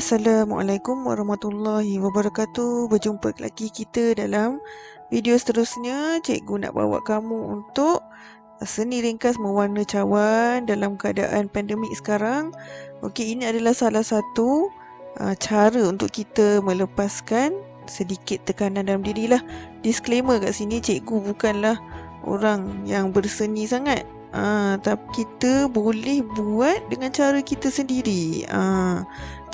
Assalamualaikum warahmatullahi wabarakatuh. Berjumpa lagi kita dalam video seterusnya. Cikgu nak bawa kamu untuk seni ringkas mewarna cawan dalam keadaan pandemik sekarang. Okey, ini adalah salah satu cara untuk kita melepaskan sedikit tekanan dalam diri lah. Disclaimer kat sini, cikgu bukanlah orang yang berseni sangat. Tapi kita boleh buat dengan cara kita sendiri.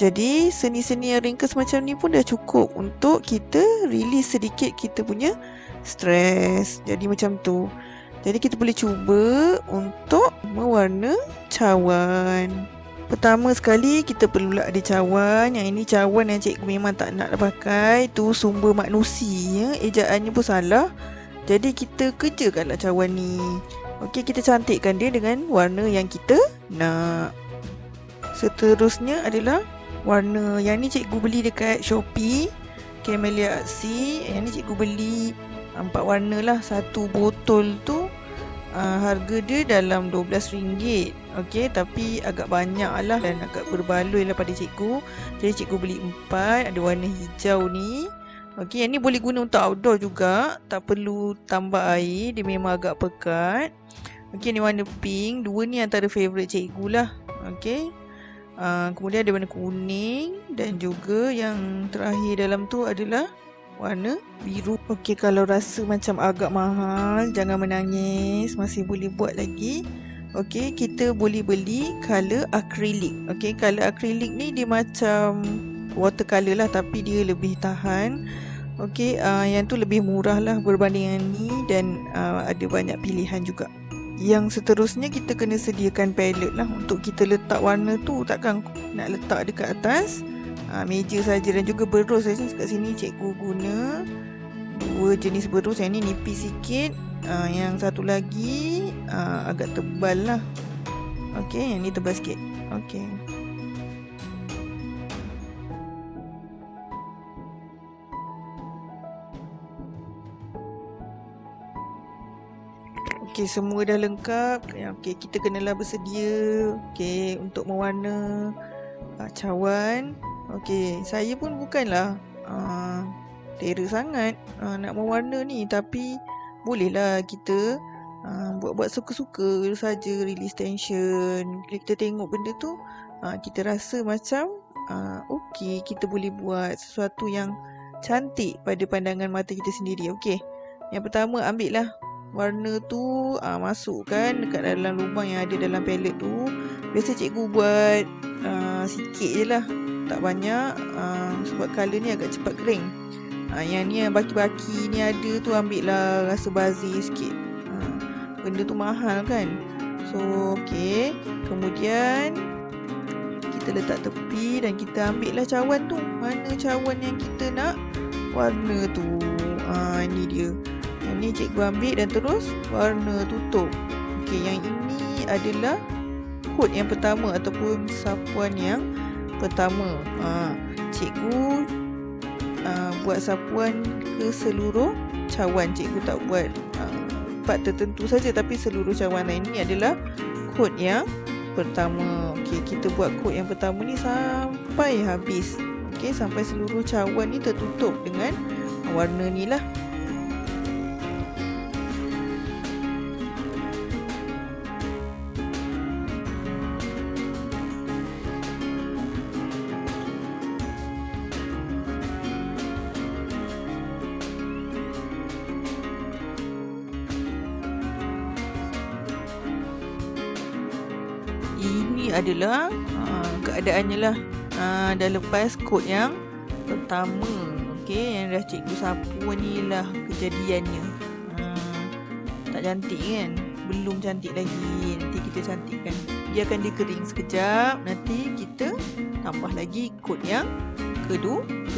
Jadi seni-seni yang ringkas macam ni pun dah cukup untuk kita release sedikit kita punya stres. Jadi macam tu. Jadi kita boleh cuba untuk mewarna cawan. Pertama sekali kita perlulah ada cawan. Yang ini cawan yang cikgu memang tak nak pakai. Tu sumber manusia, ejaannya pun salah. Jadi kita kerjakanlah cawan ni. Okey, kita cantikkan dia dengan warna yang kita nak. Seterusnya adalah warna. Yang ni cikgu beli dekat Shopee, Camellia Artsy. Yang ni cikgu beli 4 warna lah. Satu botol tu harga dia dalam RM12. Okey, tapi agak banyak lah dan agak berbaloi lah pada cikgu. Jadi cikgu beli 4. Ada warna hijau ni. Okey, yang ni boleh guna untuk outdoor juga. Tak perlu tambah air. Dia memang agak pekat. Okey, ni warna pink. Dua ni antara favourite cikgu lah. Okey. Kemudian ada warna kuning. Dan juga yang terakhir dalam tu adalah warna biru. Okey, kalau rasa macam agak mahal, jangan menangis. Masih boleh buat lagi. Okey, kita boleh beli colour acrylic. Okey, colour acrylic ni dia macam watercolour lah, tapi dia lebih tahan. Okey, yang tu lebih murah lah berbanding yang ni. Dan ada banyak pilihan juga. Yang seterusnya kita kena sediakan palette lah untuk kita letak warna tu. Takkan nak letak dekat atas meja saja. Dan juga berus saja. Kat sini cikgu guna 2 jenis berus. Yang ni nipis sikit, yang satu lagi agak tebal lah. Okey, yang ni tebal sikit. Okey. Okey, semua dah lengkap. Okey, kita kenalah bersedia untuk mewarna cawan. Okey, saya pun bukanlah terror sangat nak mewarna ni, tapi bolehlah kita buat-buat suka-suka saja, release tension. Bila kita tengok benda tu, kita rasa macam okey, kita boleh buat sesuatu yang cantik pada pandangan mata kita sendiri. Okey, yang pertama ambillah warna tu, masukkan dekat dalam lubang yang ada dalam palette tu. Biasa cikgu buat sikit je lah, tak banyak, sebab colour ni agak cepat kering. Yang ni yang baki-baki ni ada tu, ambil lah rasa bazir sikit. Benda tu mahal kan. So okey, kemudian kita letak tepi dan kita ambil lah cawan tu. Mana cawan yang kita nak warna tu. Ini dia. Yang ni cikgu ambil dan terus warna tutup. Okey, yang ini adalah kod yang pertama ataupun sapuan yang pertama. Cikgu buat sapuan ke seluruh cawan. Cikgu tak buat part tertentu saja, tapi seluruh cawan. Ini adalah kod yang pertama. Okey, kita buat kod yang pertama ni sampai habis. Okey, sampai seluruh cawan ni tertutup dengan warna ni lah. Ini adalah keadaannya lah. Dah lepas kod yang pertama. Okey, yang dah cikgu sapu ni lah kejadiannya. Tak cantik kan? Belum cantik lagi. Nanti kita cantikkan. Biarkan dia kering sekejap. Nanti kita tambah lagi kod yang kedua.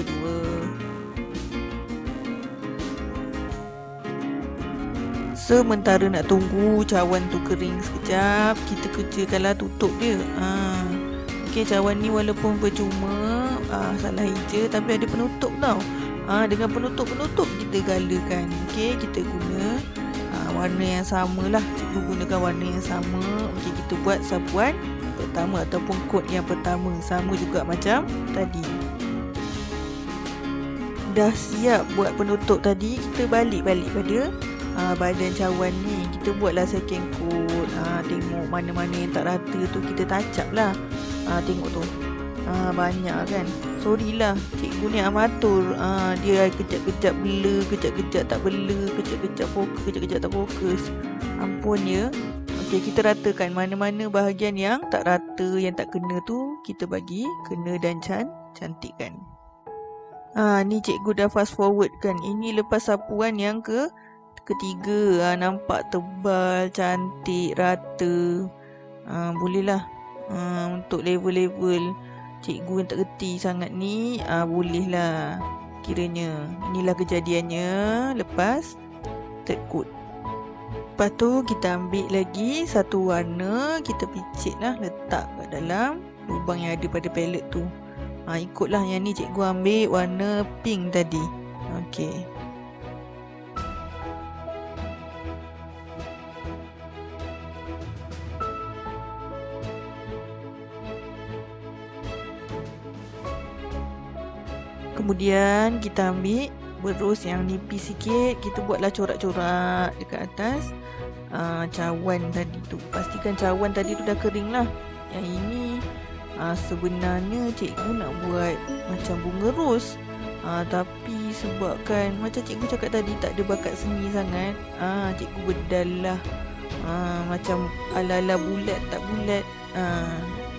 Sementara nak tunggu cawan tu kering sekejap, kita kerjakanlah tutup dia. Okey, cawan ni walaupun percuma, salah hija, tapi ada penutup tau. Dengan penutup-penutup kita galakan. Okey, kita guna warna yang sama lah. Cikgu gunakan warna yang sama. Okey, kita buat sapuan pertama ataupun kod yang pertama, sama juga macam tadi. Dah siap buat penutup tadi, kita balik pada badan cawan ni. Kita buatlah second coat. Tengok mana-mana yang tak rata tu kita touch up lah. Tengok tu. Banyak kan. Sorry lah, cikgu ni amatur. Dia kejap-kejap bela, kejap-kejap tak bela, kejap-kejap fokus, kejap-kejap tak fokus. Ampun ya. Okey, kita ratakan mana-mana bahagian yang tak rata, yang tak kena tu kita bagi kena dan cantikkan. Ni cikgu dah fast forward kan. Ini lepas sapuan yang ketiga. Nampak tebal, cantik, rata. Bolehlah. Untuk level-level cikgu yang tak reti sangat ni, bolehlah kiranya. Inilah kejadiannya lepas third coat. Lepas tu kita ambil lagi satu warna, kita picit lah, letak kat dalam lubang yang ada pada palette tu. Ikutlah yang ni cikgu ambil warna pink tadi. Okey. Kemudian kita ambil berus yang nipis sikit, kita buatlah corak-corak dekat atas cawan tadi tu. Pastikan cawan tadi tu dah kering lah. Yang ini sebenarnya cikgu nak buat macam bunga ros, tapi sebabkan macam cikgu cakap tadi tak ada bakat seni sangat, cikgu bedal lah macam ala-ala bulat tak bulat.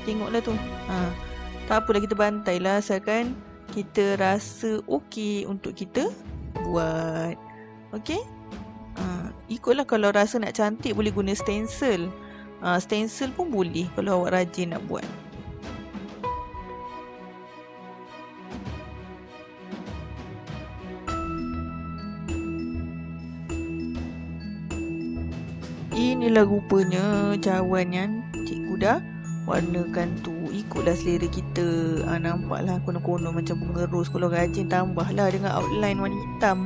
Tengoklah tu. Tak apalah, kita bantai lah asalkan kita rasa okey untuk kita buat. Okey? Ikutlah, kalau rasa nak cantik boleh guna stencil. Stencil pun boleh kalau awak rajin nak buat. Inilah rupanya cawan yang cikgu dah warnakan tu. Ikutlah selera kita. Nampaklah konon-konon macam bunga ros. Kalau rajin tambahlah dengan outline warna hitam.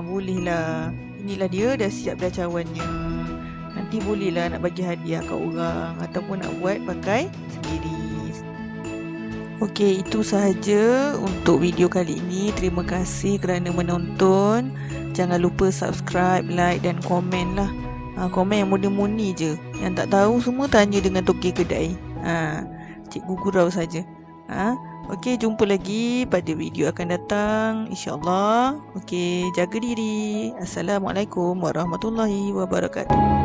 Bolehlah. Inilah dia, dah siap dah cawannya. Nanti bolehlah nak bagi hadiah kat orang ataupun nak buat pakai sendiri. Okey, itu sahaja untuk video kali ini. Terima kasih kerana menonton. Jangan lupa subscribe, like dan komen lah. Komen yang murni-murni je. Yang tak tahu semua tanya dengan toke kedai. Cikgu gurau saja. Okey, jumpa lagi pada video akan datang, insya-Allah. Okey, jaga diri. Assalamualaikum warahmatullahi wabarakatuh.